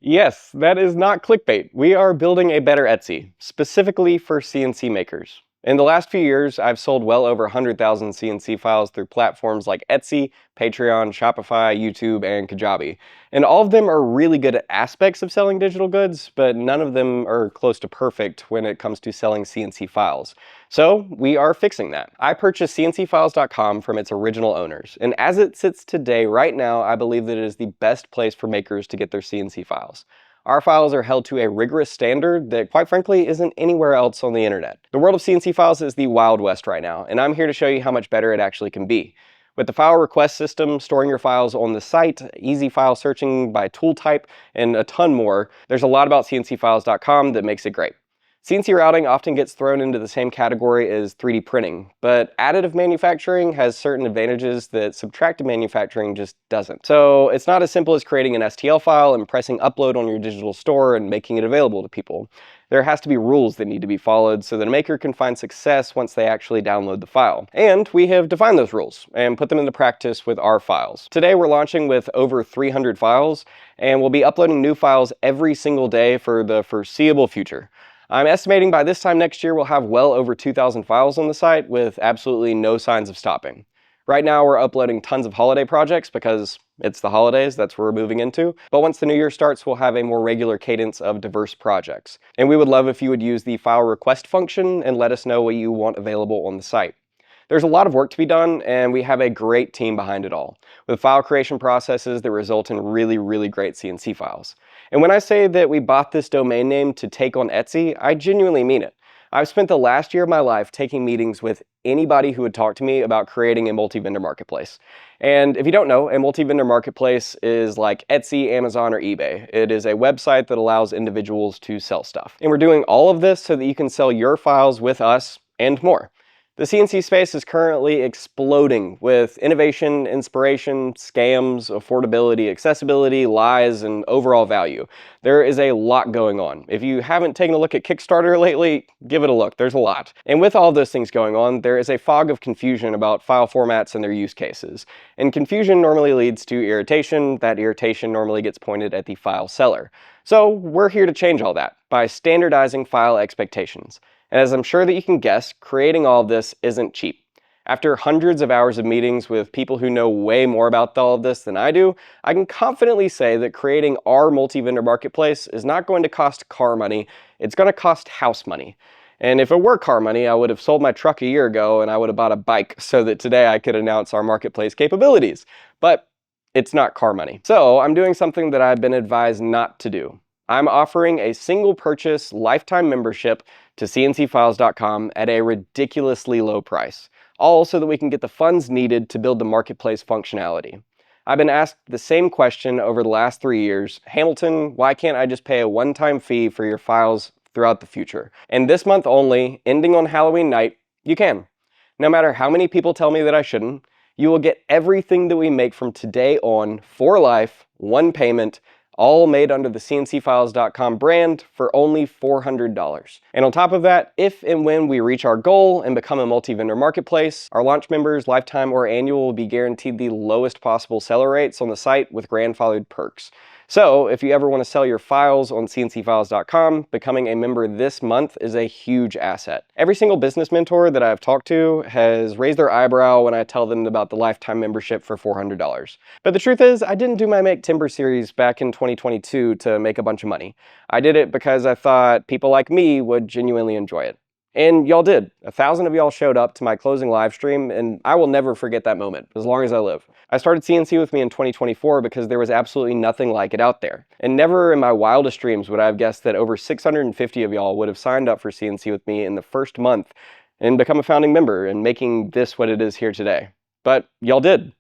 Yes, that is not clickbait. We are building a better Etsy, specifically for CNC makers. In the last few years, I've sold well over 100,000 CNC files through platforms like Etsy, Patreon, Shopify, YouTube, and Kajabi. And all of them are really good at aspects of selling digital goods, but none of them are close to perfect when it comes to selling CNC files. So we are fixing that. I purchased CNCfiles.com from its original owners, and as it sits today, right now, I believe that it is the best place for makers to get their CNC files. Our files are held to a rigorous standard that, quite frankly, isn't anywhere else on the internet. The world of CNC files is the Wild West right now, and I'm here to show you how much better it actually can be. With the file request system, storing your files on the site, easy file searching by tool type, and a ton more, there's a lot about CNCfiles.com that makes it great. CNC routing often gets thrown into the same category as 3D printing, but additive manufacturing has certain advantages that subtractive manufacturing just doesn't. So it's not as simple as creating an STL file and pressing upload on your digital store and making it available to people. There has to be rules that need to be followed so that a maker can find success once they actually download the file. And we have defined those rules and put them into practice with our files. Today we're launching with over 300 files, and we'll be uploading new files every single day for the foreseeable future. I'm estimating by this time next year we'll have well over 2,000 files on the site with absolutely no signs of stopping. Right now we're uploading tons of holiday projects because it's the holidays, that's where we're moving into. But once the new year starts, we'll have a more regular cadence of diverse projects. And we would love if you would use the file request function and let us know what you want available on the site. There's a lot of work to be done, and we have a great team behind it all, with file creation processes that result in really great CNC files. And when I say that we bought this domain name to take on Etsy, I genuinely mean it. I've spent the last year of my life taking meetings with anybody who would talk to me about creating a multi-vendor marketplace. And if you don't know, a multi-vendor marketplace is like Etsy, Amazon, or eBay. It is a website that allows individuals to sell stuff. And we're doing all of this so that you can sell your files with us and more. The CNC space is currently exploding with innovation, inspiration, scams, affordability, accessibility, lies, and overall value. There is a lot going on. If you haven't taken a look at Kickstarter lately, give it a look. There's a lot. And with all those things going on, there is a fog of confusion about file formats and their use cases. And confusion normally leads to irritation. That irritation normally gets pointed at the file seller. So we're here to change all that by standardizing file expectations. And as I'm sure that you can guess, creating all of this isn't cheap. After hundreds of hours of meetings with people who know way more about all of this than I do, I can confidently say that creating our multi-vendor marketplace is not going to cost car money, it's going to cost house money. And if it were car money, I would have sold my truck a year ago and I would have bought a bike so that today I could announce our marketplace capabilities. But it's not car money. So I'm doing something that I've been advised not to do. I'm offering a single purchase lifetime membership to CNCfiles.com at a ridiculously low price, all so that we can get the funds needed to build the marketplace functionality. I've been asked the same question over the last 3 years, Hamilton, why can't I just pay a one-time fee for your files throughout the future? And this month only, ending on Halloween night, you can. No matter how many people tell me that I shouldn't, you will get everything that we make from today on for life, one payment, all made under the CNCfiles.com brand for only $400. And on top of that, if and when we reach our goal and become a multi-vendor marketplace, our launch members, lifetime or annual, will be guaranteed the lowest possible seller rates on the site with grandfathered perks. So if you ever want to sell your files on CNCfiles.com, becoming a member this month is a huge asset. Every single business mentor that I've talked to has raised their eyebrow when I tell them about the lifetime membership for $400. But the truth is, I didn't do my Make Timber series back in 2022 to make a bunch of money. I did it because I thought people like me would genuinely enjoy it. And y'all did. 1,000 of y'all showed up to my closing live stream, and I will never forget that moment, as long as I live. I started CNC with me in 2024 because there was absolutely nothing like it out there. And never in my wildest dreams would I have guessed that over 650 of y'all would have signed up for CNC with me in the first month and become a founding member and making this what it is here today. But y'all did.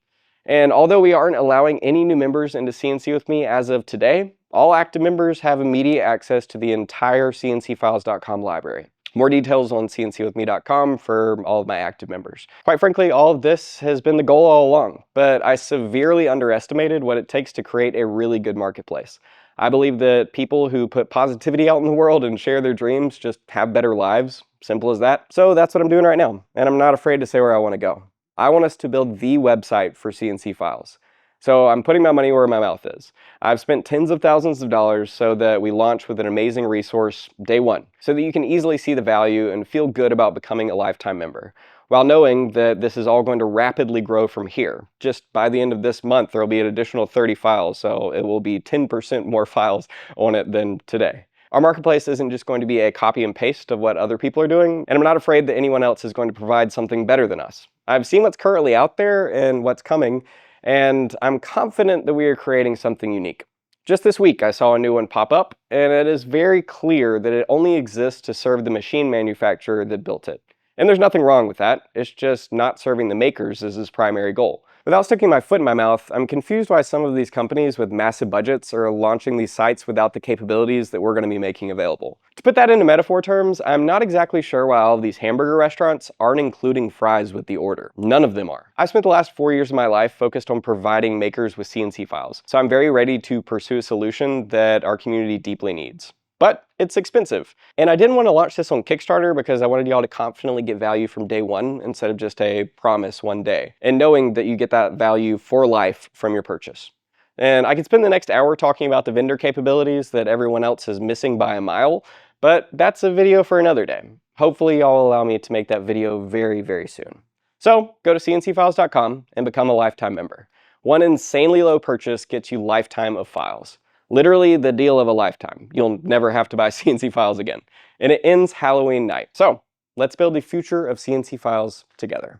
And although we aren't allowing any new members into CNC with me as of today, all active members have immediate access to the entire CNCfiles.com library. More details on cncwithme.com for all of my active members. Quite frankly, all of this has been the goal all along, but I severely underestimated what it takes to create a really good marketplace. I believe that people who put positivity out in the world and share their dreams just have better lives. Simple as that. So that's what I'm doing right now, and I'm not afraid to say where I want to go. I want us to build the website for CNC files. So I'm putting my money where my mouth is. I've spent tens of thousands of dollars so that we launch with an amazing resource day one, so that you can easily see the value and feel good about becoming a lifetime member, while knowing that this is all going to rapidly grow from here. Just by the end of this month, there will be an additional 30 files, so it will be 10% more files on it than today. Our marketplace isn't just going to be a copy and paste of what other people are doing, and I'm not afraid that anyone else is going to provide something better than us. I've seen what's currently out there and what's coming, and I'm confident that we are creating something unique. Just this week, I saw a new one pop up, and it is very clear that it only exists to serve the machine manufacturer that built it. And there's nothing wrong with that, it's just not serving the makers as his primary goal. Without sticking my foot in my mouth, I'm confused why some of these companies with massive budgets are launching these sites without the capabilities that we're going to be making available. To put that into metaphor terms, I'm not exactly sure why all of these hamburger restaurants aren't including fries with the order. None of them are. I've spent the last 4 years of my life focused on providing makers with CNC files, so I'm very ready to pursue a solution that our community deeply needs. But it's expensive. And I didn't want to launch this on Kickstarter because I wanted y'all to confidently get value from day one instead of just a promise one day, and knowing that you get that value for life from your purchase. And I could spend the next hour talking about the vendor capabilities that everyone else is missing by a mile, but that's a video for another day. Hopefully y'all allow me to make that video very, very soon. So go to cncfiles.com and become a lifetime member. One insanely low purchase gets you lifetime of files. Literally the deal of a lifetime. You'll never have to buy CNC files again. And it ends Halloween night. So let's build the future of CNC files together.